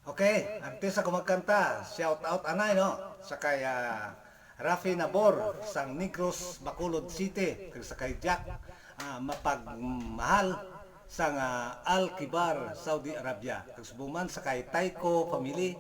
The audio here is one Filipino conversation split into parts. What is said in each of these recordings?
Okay, artista kumagkanta. Shout out anay no. Sa kay Rafi Nabor sang Negros Bacolod City kag sa kay Jack mapagmahal sang Al Kibar Saudi Arabia. Kag subuman sa kay Taiko family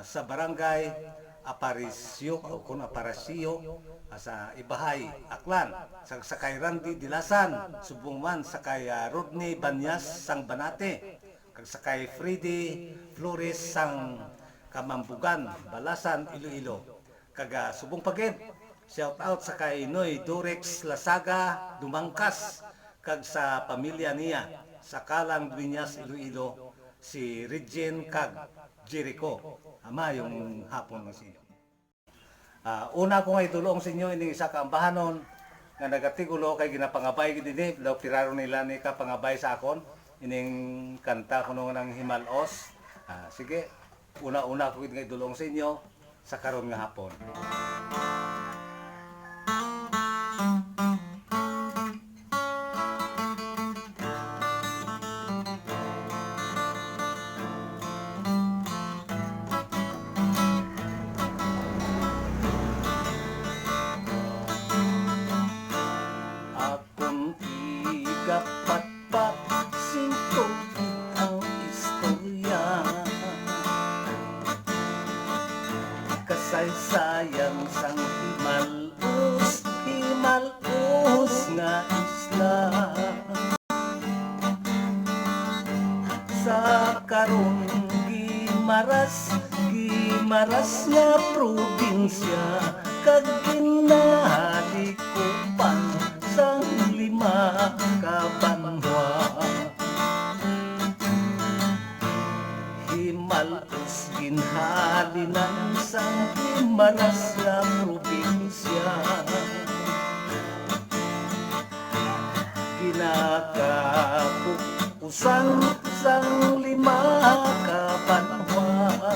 sa barangay Aparicio o kung Aparicio sa Ibahay, Aklan. Sa kay Randy Dilasan, subuman sa kay Rodney Banyas sang Banate. Kag sa kay Freddy Flores sang Kamambugan, Balasan, Iloilo. Kag subong pagid, shout out sa kay Noy Durex Lasaga, Dumangkas, kag sa pamilya niya sa Kalang Dueñas, Iloilo, si Regine kag Jericho. Ama yung hapon ng sinyo. Una ko nga itulong sa inyo ining isa ka ambahanon nga nagatigulo kay ginapangabay gid dinhi daw piraro nila ni ka pangabay sa akon ining kanta kuno ng Himalos. Sige, una-una ko nga itulong sa inyo sa karon nga hapon. Kapatpat singkong ang istorya, kasaysayan sang Himalos, Himalos nga isla. Sa karon Gimaras, Gimaras nga probinsya, kag ginalikupan sang 5 ka banwa. Himalos ginhalinan sang Gimaras nga probinsya, ginakapukusang sang 5 ka banwa.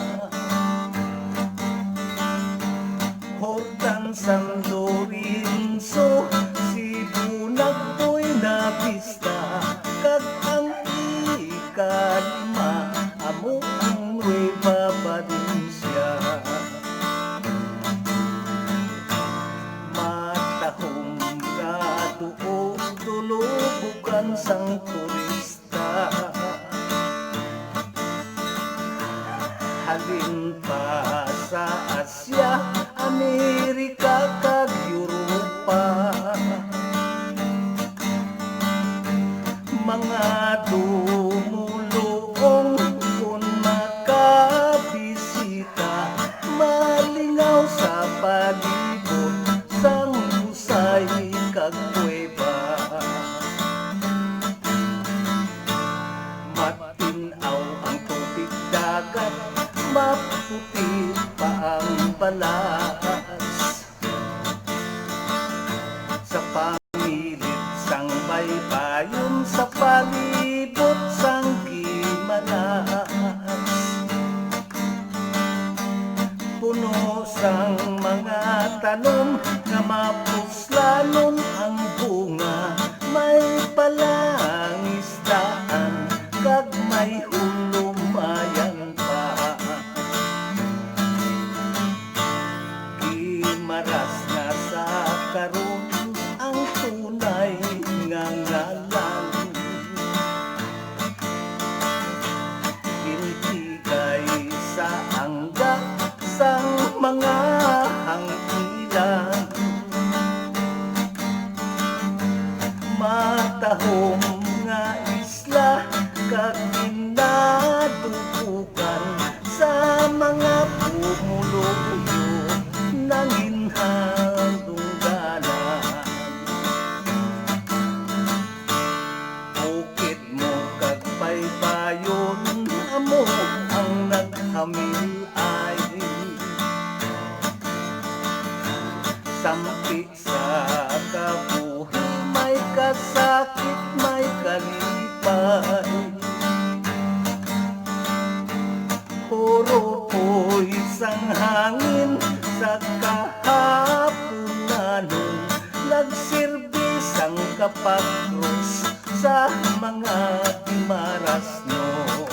Hortan San Lorenzo, Nagboy na pista, kag ang ikalima amo ang Nueva Valencia. Matahong nga tuog tulubukan sang turista, halin pa sa Asya, Amerika kag Europa. Mga dumulong kung makabisita, malingaw sa palibot sang Busay kag kuweba. Matinaw ang tubig dagat, maputi pa ang balas. Sa pamilit sang baybayon, sa palibot sang Gimaras, puno sang mga tanom nga mapuslanon ang bunga. May palangisdaan kag may hulumayan pa. Gimaras nga sa karon ang tunay nga ngalan, pintigay sa angga sang mga hangkilan. Matahom nga isla kag ginatutukan sa mga pumuluyo nangin handungganan. Bukid mo kag baybayon amo ang naghamilay, sampi sa kabuhi may kasakit may kalipay. Puro isang hangin sa kahapunan, nagsirbis ang kapagros sa mga Gimaras noon.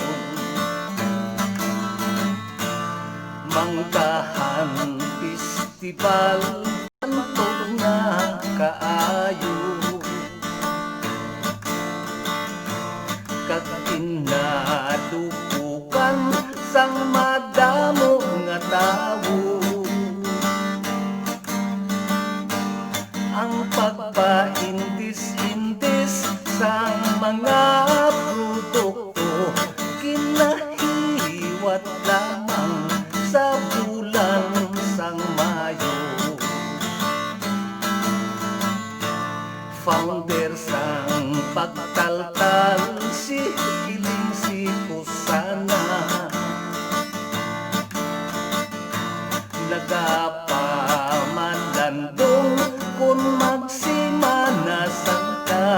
Manggahan Festival Antog na kaayo kag kinadukukan sang madamo nga tawo ang pagpaindis-indis sang mga produkto kinahiwat lamang sa bulan sang Mayo. Founder sang pagtaltal si Iling si Kusana, nagapamadandong kung magsimanasan ka.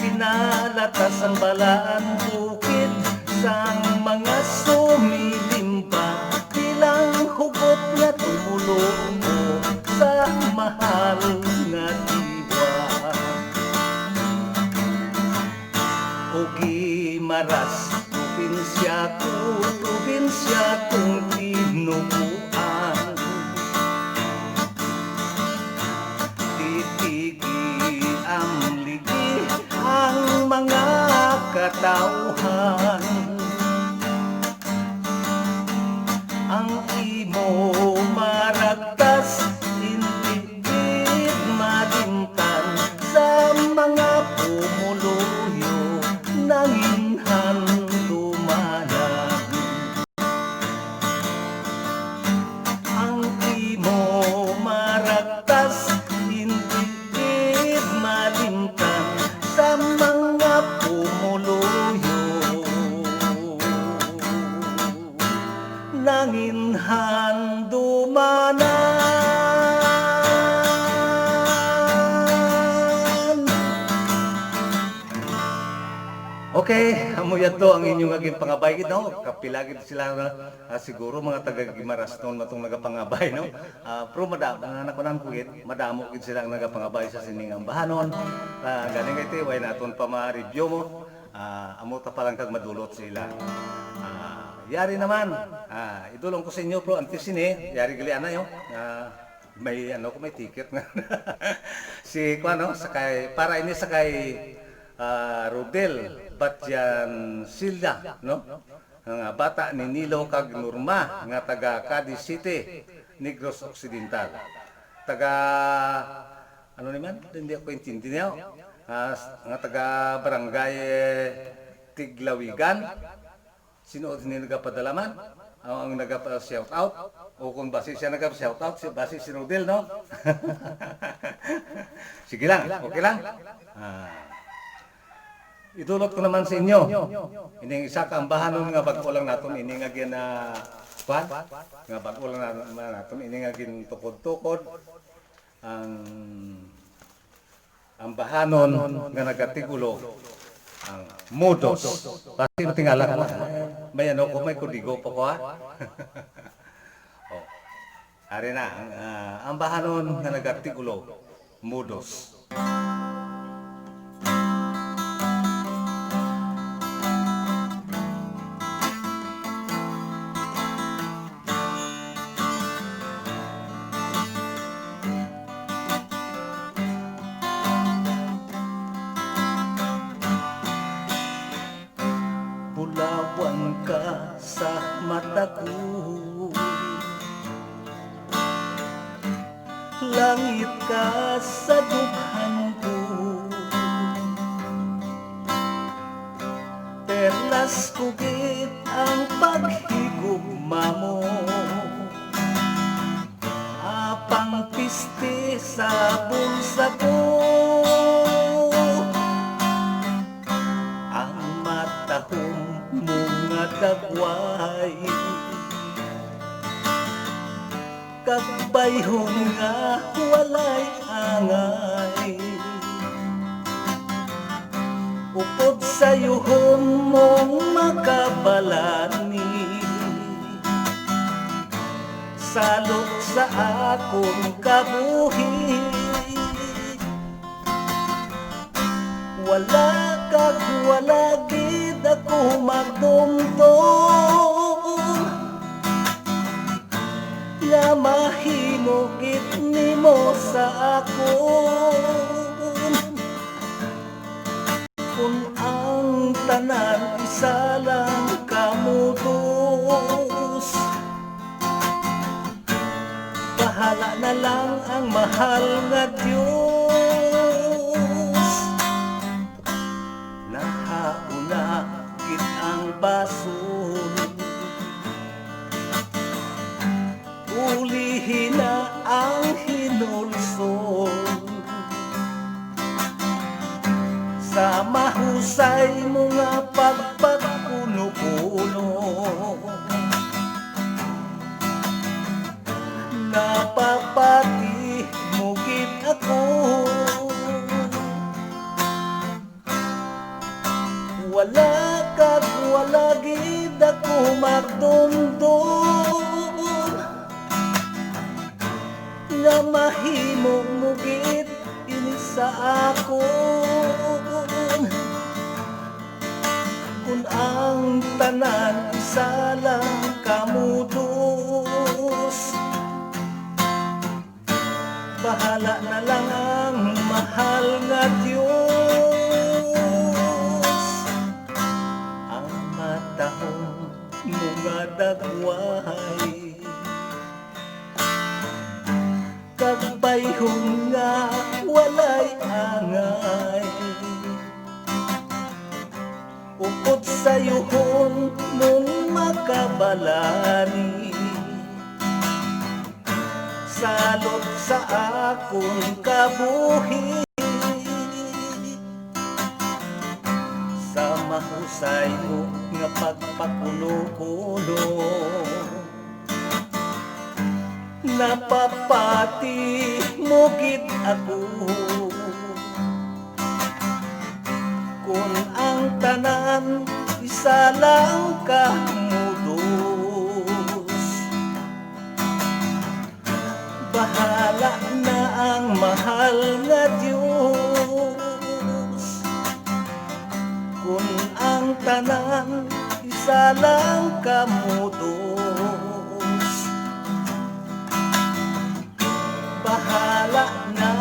Pinalatas ang balaan bukid sang mga sumilimba bilang hugot nga tumulong mo sa mahal nga diwa. O Gimaras, probinsya kong tinubuan, titigi ang ligi ang mga katauhan. Ang imo maragtas intigid malimtan sa mga pumuluyo nanginhan dumanan. Ang imo maragtas intigid malimtan sa mga pumuluyo nanginhan dumanan. Okay, amuyan to ang inyong aging pangabay no? Kapilagid sila na siguro mga taga-Gimaras noon matong nagapangabay no? Pero madamo nga nakunan ko madamo gid sila ang nagapangabay sa sining ambahanon. Ganing iti way naton pa ma-review mo. Amo ta pa lang kag madulot sila. Yari naman, idulong ko sa inyo pro antes sini, yari gali ana yo. May ano ko may ticket na. Si kuano sakay para ini sakay Rodel Batyan Silda no. Nga bata ni Nilo kag Norma nga taga Cadiz City, Negros Occidental. Taga ano naman? Hindi ako intindihan. Nga taga Barangay Tiglawigan. Sino ni nagapadalaman? Ang nagapa-shout out o kung base siya nagapa-shout out, base si Rodel no. Sige lang, okay lang. Idulot ko naman sa inyo. Ining isa ka ambahanon nga bag-o lang naton ini nga gina kwan nga bag-o lang naton ini nga gin tukod-tukod ang ambahanon nga nagatigulo ang Modos. Pasti tingala ko. May ano ko may kudigo pa ko ha. Oh. Ari na ang ambahanon nga nagatigulo Modos. Bulawan ka sa mata ko, langit ka sa dughan ko, perlas kugit ang paghigugma mo, apang piste sa bulsa ko. Ang matahong mga dagway kagbayhon nga walay angay, upod sa yuhon mong makabalani, salot sa akong kabuhi. Wala kag wala gid ako magdumdum, mugit nimo sa akon. Kung ang tanan isa lang kamutos, bahala na lang ang mahal nga Diyos. Naghauna gid ang basol, ulihin na ang hinulsol. Sa mahusay mo nga pagpagkuno-kuno, napapati mo gid ako. Wala kag wala gid ako magdundon, nga mahimo mo gid ini sa akon. Kung ang tanan isa lang kamutos, bahala na lang ang mahal nga Diyos. Ang matahong mga dagway, kag bayhon nga walay angay, upot sa yuhon mong makabalani. Salot sa akong kabuhi, sa mahusay mo nga pagpakulo-kulo, napapati mo gid ako. Kung ang tanan isa lang kamudos, bahala na ang mahal nga Diyos. Kung ang tanan isa lang kamudos, bahala na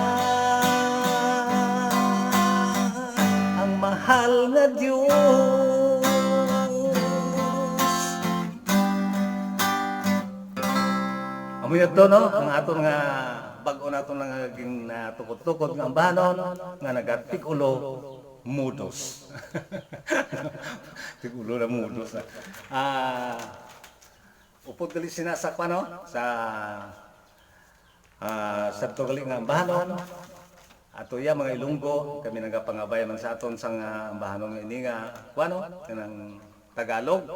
ang mahal nga Diyos. Amoy ito, no? Ang aton nga bag-o nato nga naging tukod-tukod nga ambanon nga nagatikulo mudos. Tikulo na mudos. Upod gali sinasakpan, no? Sa tugali nga ambanon. Ato ya mga Ilonggo, kami nagapangabay man sa aton sang ambanon nga ini nga kuano kanang Tagalog.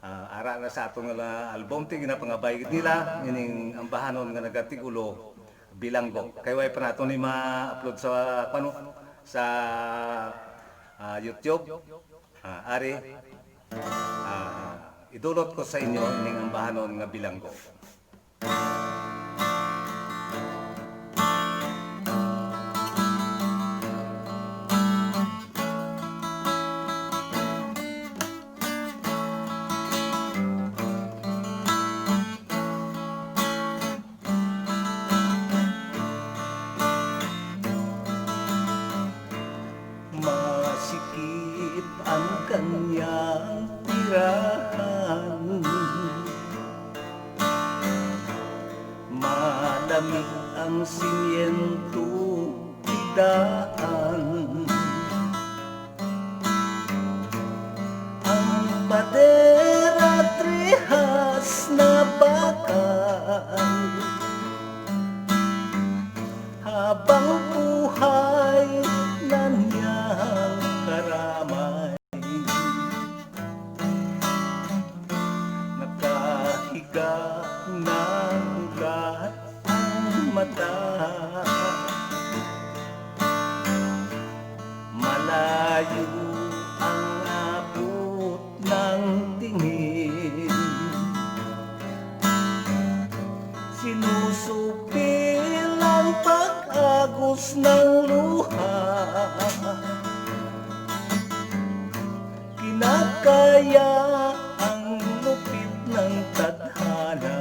Ara na sa atong album ti ginapangabay nila ining ambahanon nga nagatigulo bilanggo. Kay way pa nato ni ma-upload sa kuano sa YouTube. Ari idulot ko sa inyo ining ambahanon nga bilanggo. Masikip ang kanyang tirahan, malamig ang simyento tidaan, ang padera trehas na bakal, habang buhay na niyang karamay. Nakahiga ng ugat ang mata, malayo ang abot ng tingin, sinusupil ang pag-agos ng luha, kinakaya ang lupit ng tadhana.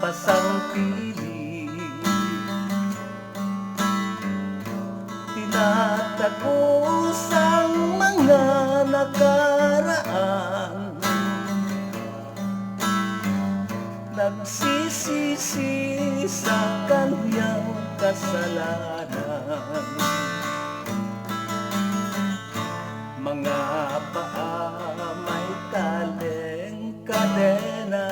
pasang pili, tinatagos ang mga nakaraan, nagsisisi sa kanyang kasalanan. Mga paa may taleng kadena,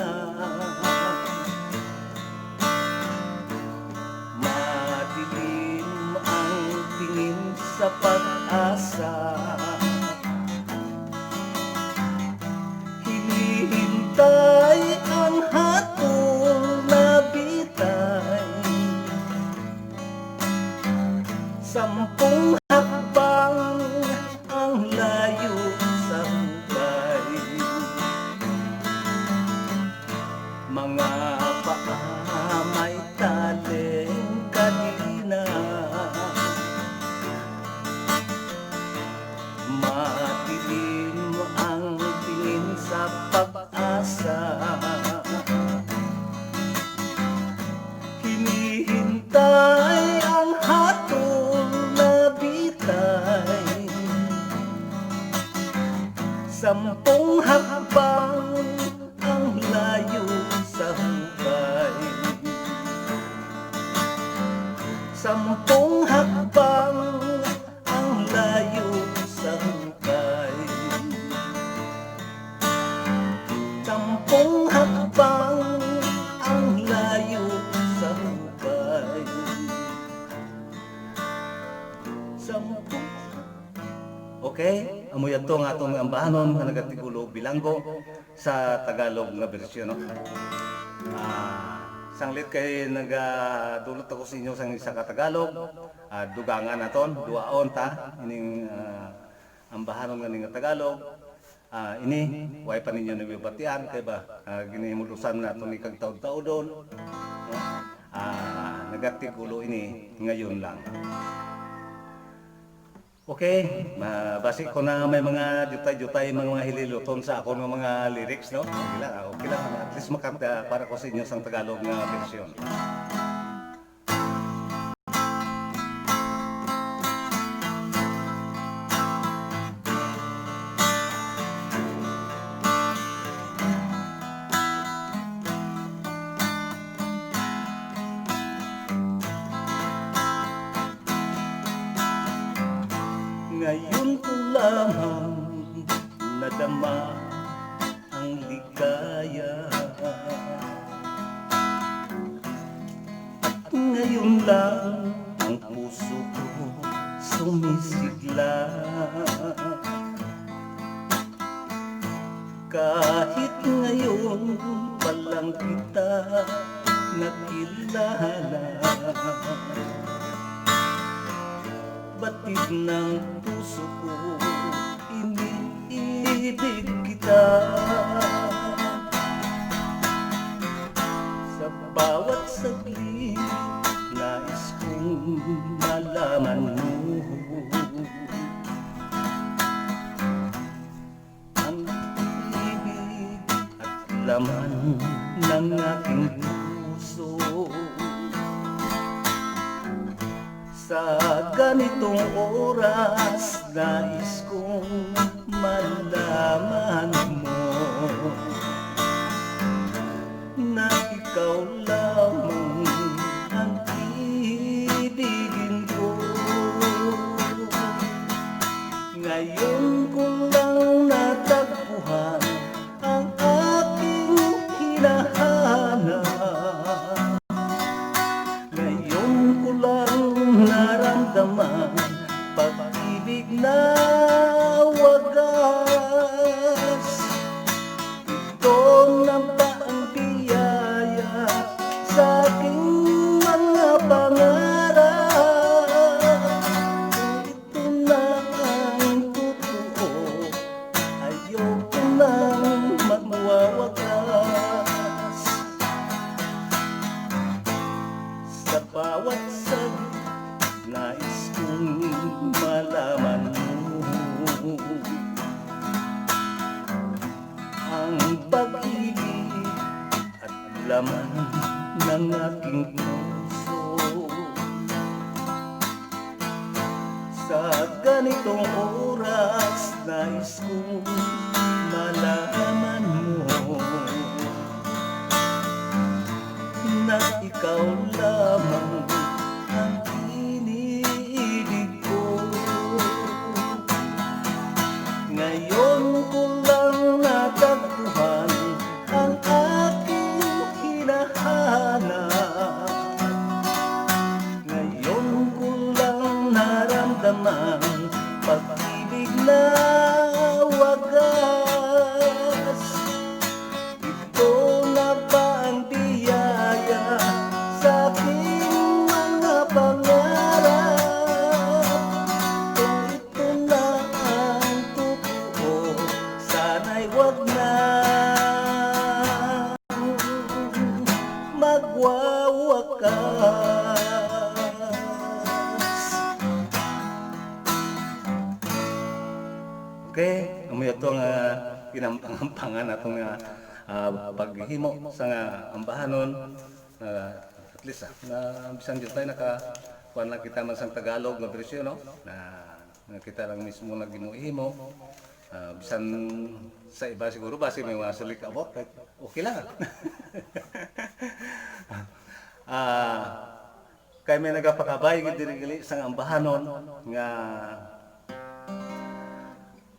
madilim ang tingin sa pag-asa, hinihintay ang hatol na bitay, 10 hakbang ang layo sa hukay. Mga paa may taleng kadina, madilim ang tingin sa pag-asa, hinihintay ang hatol na bitay, 10 hakbang ang layo sa hukay, 10 hakbang ang layo sa hukay, 10 hakbang ang layo sa hukay, 10. Okay, amoy ato nga atong ambahanon nga nagatigulo bilanggo sa Tagalog nga bersyon, no? Sanglit kay nagadulot ako sa inyo sang isa ka Tagalog, dugangan naton, duaon ta ining ambahanon nga ning Tagalog. Ini way pa ninyo nabibatian kay ba ginihimulusan nato ni kag taud-taudon, no? Nagatigulo ini ngayon lang. Okay, basi ko na may mga jutay-jutay mga hililuton sa ako ng mga lyrics, no? Okay lang, at least makanta para ko sa inyo sang Tagalog nga bersyon. Ngayon ko lamang nadama ang ligaya, at ngayon lang ang puso ko sumisigla. Kahit ngayon pa lang kita nakilala, batid ng puso ko, iniibig kita. Sa bawat saglit, nais kong malaman mo ang ibig at laman ng aking puso. Sa ganitong oras, nais kong malaman mo na ikaw lamang ang ibigin ko. Ngayon ko lang natagpuan ang aking hinahanap. Ngayon ko lang naramdaman pag-ibig na wagas. Ito na ba ang biyaya sa aking mga pangarap? Ito na ang totoo, ayoko nang magwawagas. Sa bawat saglit, nais kong malaman mo ang pag-ibig at laman ng aking puso. Sa ganitong oras, nais kong malaman mo na ikaw lamang ang iniibig ko. Ngayon ko lang natagpuan ang aking hinahanap. Ngayon ko lang naramdaman pag-ibig na wagas. Ito na ba ang biyaya sa aking mga pangarap? Kung ito na ang totoo, sana'y wag na magwawakas. Okay, amoy ito nga ginampangan atong paghimo sa nga ambahanon. At least na bisan dito tayo kuan lang kita man sang Tagalog nga bersyon, no? Na kita lang mismo naghimuhimo. Bisan sa iba siguro basi may mga sulik abot, okay lang. Kay may nagapakabay gid diri sang ambahanon nga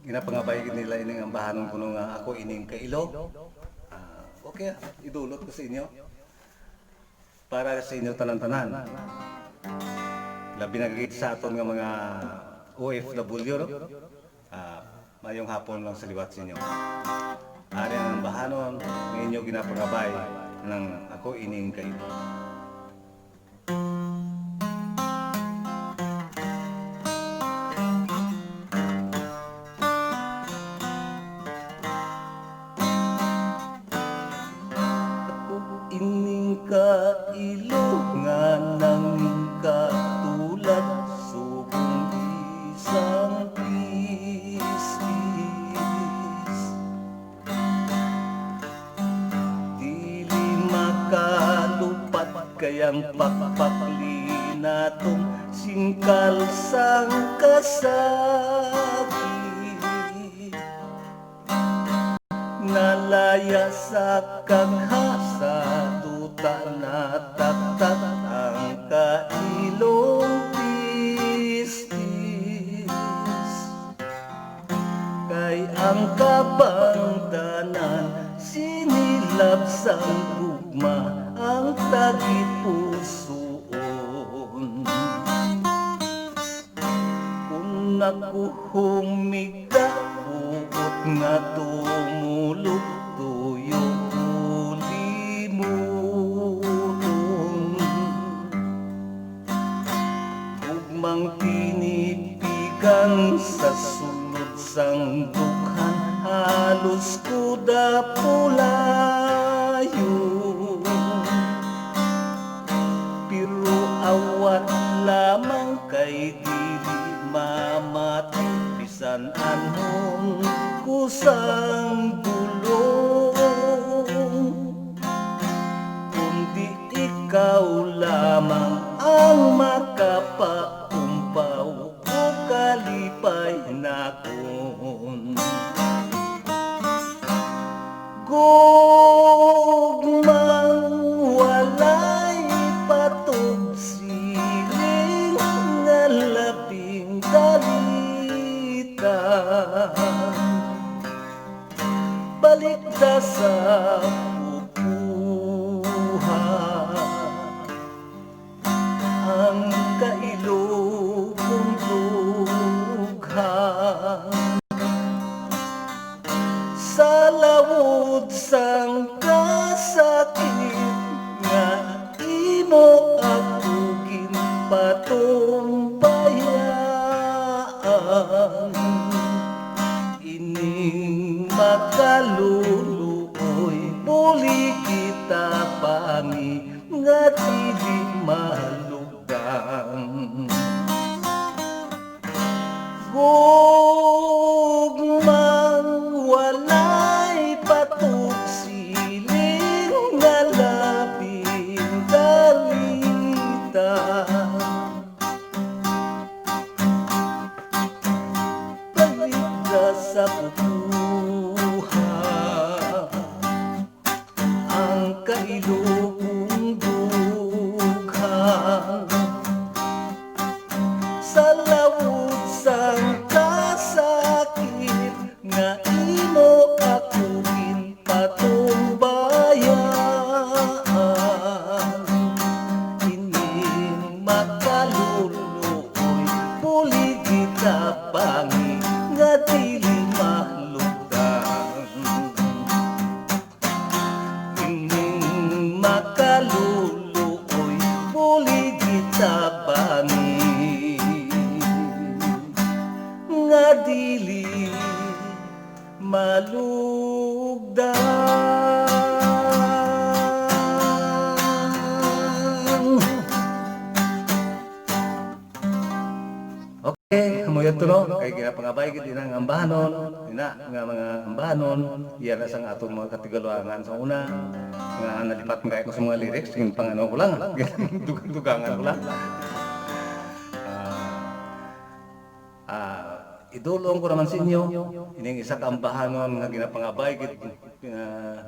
ginapangabay gid nila ining ambahanon kuno nga ako ining kailo. Okay, idulot ko sa inyo para sa inyo tanan-tanan. Labi na gid sa aton nga mga OFW, no? Mayong hapon lang sa liwat sa inyo. Ari ang ambahanon nga inyo ginapangabay ng ako ining kailo. Kailo nga nang katulad subong isang pispis, dili makalupat kayang pakpakli natong singkal sang kasakit. Nalaya sa kaghasa nataktak ang kailong pistis, kay ang kabangdanan sinilab sang gugma ang tagipusoon. Kung ako humiga buot nga tumulog tuyo mang tinipigan sa sulod sang dukhan, halos kuda pulayo. Pero awat lamang kay dili mamati, bisan anhon kusang gulong. Kundi ikaw lamang ang makapakumpaw o kalipay nakon. Gugmang walay patog siling nga labing dalita, balik da sa ang kailo kong dughan. Sa lawod sang kasakit nga imo ako ginpatumbayan, ining makaluluoy muli kita pangi nga dili malugdang. Gugmang walay patog siling nga labing sa pupuha ang kailugong dughan sa lawod sang kasakit nga imo akuin patumbayan ining makaluluoy muli gitabangi nga dili mahlugdan ining makaluluoy muli gitabangi nga dili malugdan. Okay, hamoy ito no, kay ginapangabay gid ang ambahanon, ina nga mga ambahanon, iyan na sang atong mga katigaluangan sa una, nga nalipat nga ako sa mga lyrics, yung pangano ko lang, dugangan ko lang. Idulong ko naman sa inyo, ining isa ka ambahanon nga ginapangabay gid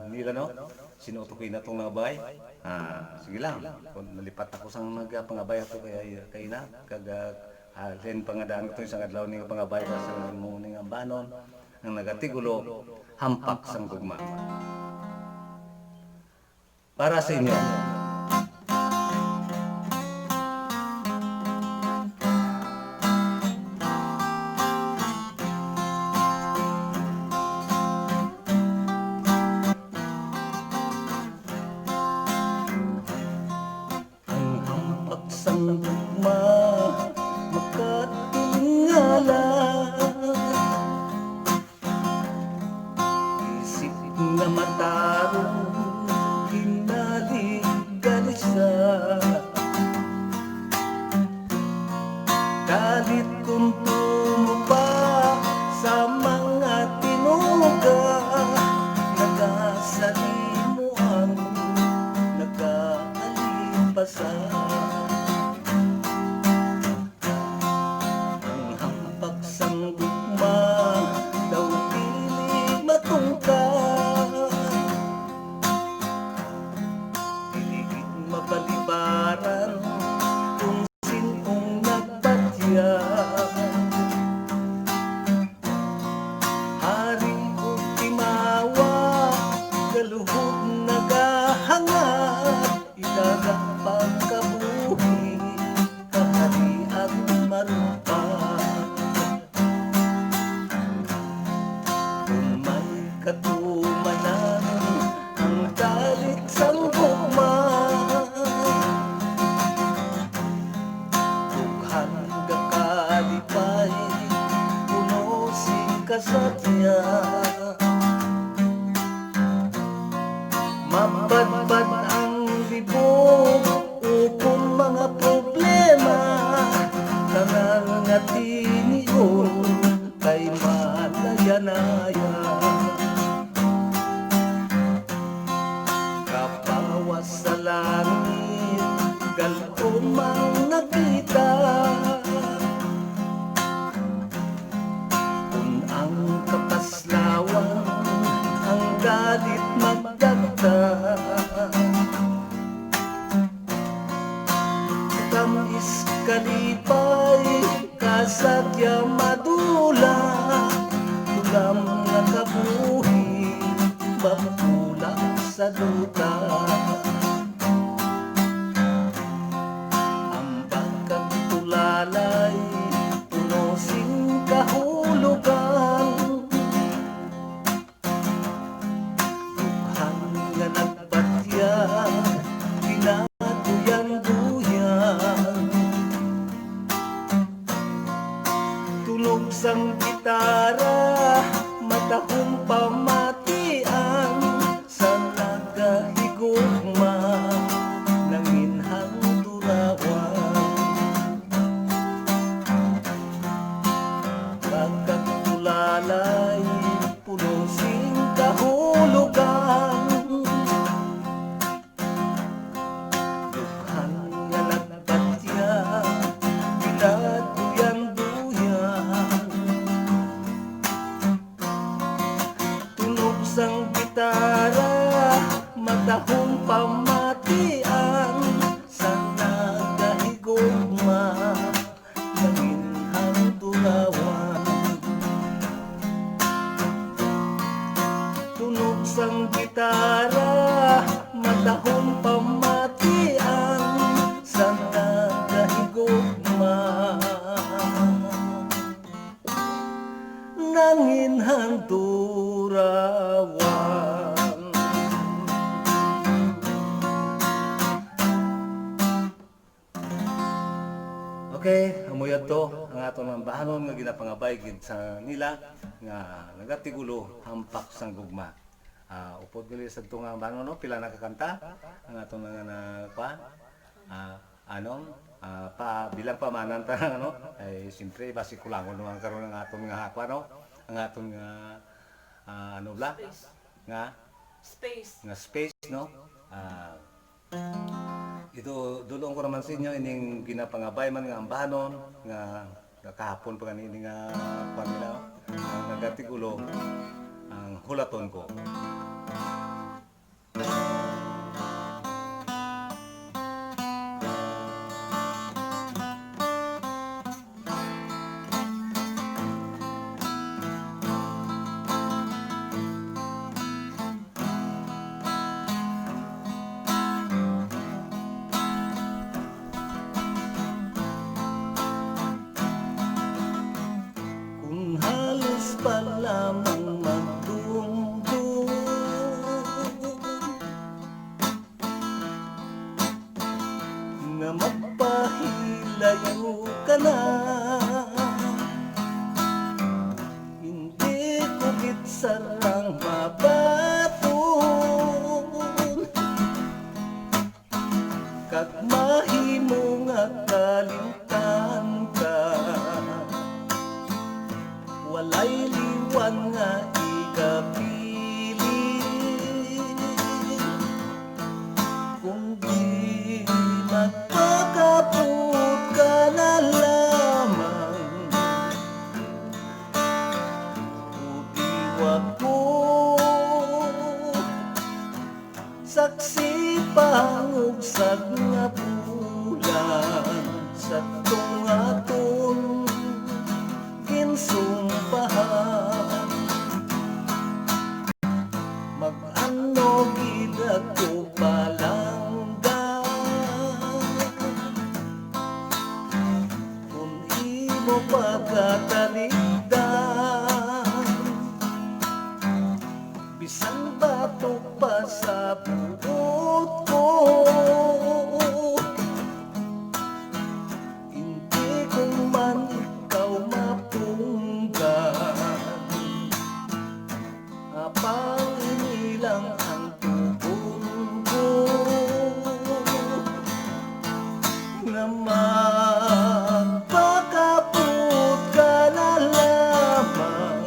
nila no, sinutukoy na itong nabay. Sige lang, kung nalipat ako sa magpangabay ato kay na, halin pangadaan ko ito isang adlaw ni pangabay ka sa muning ambanon ang nagatigulo hampak sang gugma. Para sa inyo. Ang hampak sang gugma makatingala isip nga matarong kinaligalisa kalit kung tumupa sa mga tinuga nagasalimuan nagaalipasan sang gugma daw dili matungkad diligid mapalibaran kung sinong nagbatya hari o timawa galuhod nagahangad ilaga pagkabuhi kaharian marupa katumanan ang dalit sang gugma dughan gakalipay puno sing kasadya mabadbad ang libog upong mga problema nangangatinion kay malayanaya sa langit, galumang nakita kung ang kapaslawan ang galit magdagda tamis kalipay kasagya madula tulam nga kabuhi mapulak sa duta alay puno sing kahulugan dughan nga nagbat sang gitara, matahong pamatian sa nagahigugma, nanginhang tulawan. Tunog sang gitara, matahong pamatian sa nagahigugma, nanginhang turawan. Okay, amuyat to ang aton mga bahanon nga ginapangabay gid sa nila nga nagatigulo hampak sang gugma. Upod gali sa ito nga bahanon, no? Pila nakakanta ang aton nga bilang pamanan ta ano ay siyempre basi kulangon naman karon ang aton nga hakwa, no? Ang aton nga space, no? Ito dulong ko naman sa inyo ining ginapangabay man nga ambanon nga kahapon pa kanini nga panila ang nagatigulo ang hulaton ko. Halos pa lamang magdumdum nga magpahilayo ka na, hindi ko gitsarang mabaton kag mahimo nga kalimtan ka. Walay liwan nga ikapili, kung di magpakapot ka na lamang, udiwag ko saksi pangugsag nga bulan sa tungaton ginsumpahan. Mag-ano gila ko palangga, kung imo pagkataligdan, bisan batok pa sa buot ko, hindi ko man ikaw apang inilang ang tubong ko na magpakapot ka na lamang.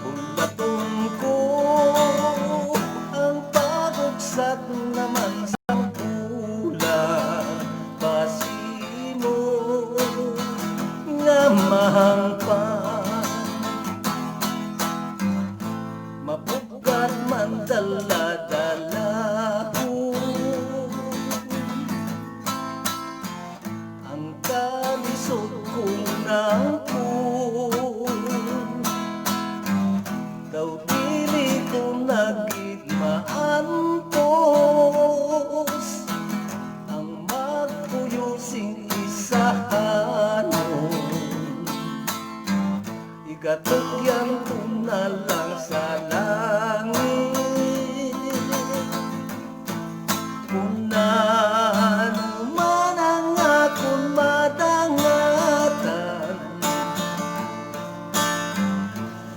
Bulaton ko ang pagugsak naman sa bulan, basi mo nga mahangpan. Mabugat man dala-dalaho ang kalisod kong nampun, daw dili ko nagigmaantos ang magpuyusing isahanon. Igatagyan ko na lang sa langit, kung ano man ang akong madangatan.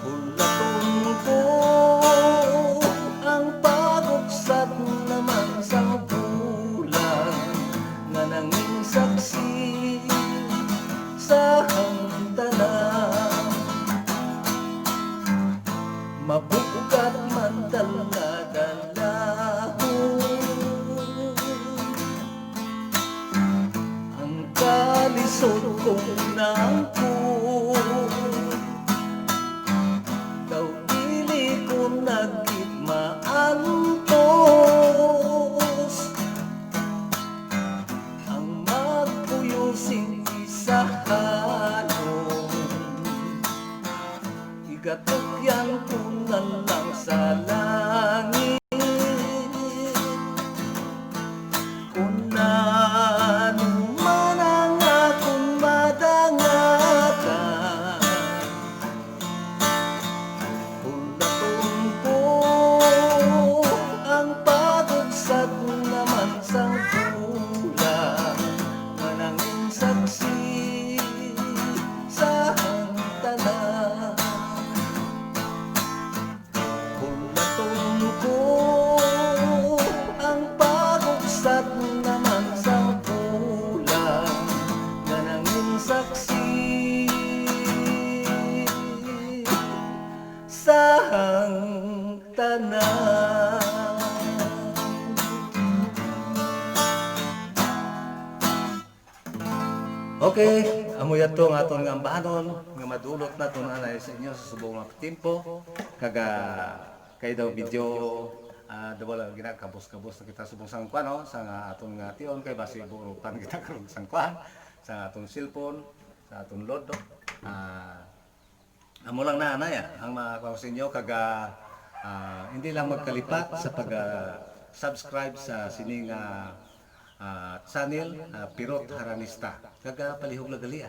Hulaton ko ang pagugsak naman sa bulan nga nanging saksi sa hangtanan. Mabugat man gatukyan ko na lang sa langit. Kung ano man ang akong madangatan, kung natumpo ang pagod sa naman sa bulan, manangin saksi sa tanan. Kung natumpo ang pagod sa naman sa bulan, manangin saksi sa tanan. Okay, amo yato nga aton nga ambahanon nga madulot naton anay sa inyo sa subong nga timpo kaga kay daw video wala ginakabos-kabos na kita subong sangkuan no sa nga aton nga tion kay basi burupan kita karon sangkuan sa aton cellphone sa aton lodo. Amo lang na anay ang makakuha sa inyo kaga hindi lang magkalipat sa pag subscribe sa sining channel Pirot Haranista. Kaga palihog lagali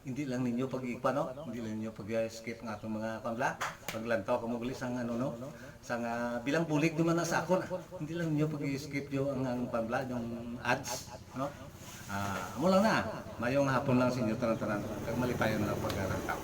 hindi lang ninyo pag-iikpa no, hindi lang ninyo pag-skip ng atong mga pamla. Paglantaw ka mo gali sang ano no, sang bilang bulig naman na sa ako na. Hindi lang ninyo pag-skip yo ang pamla yung ads no. Amo lang na. Mayong hapon lang sa inyo tanan-tanan. Kag malipayon na pag-arantaw.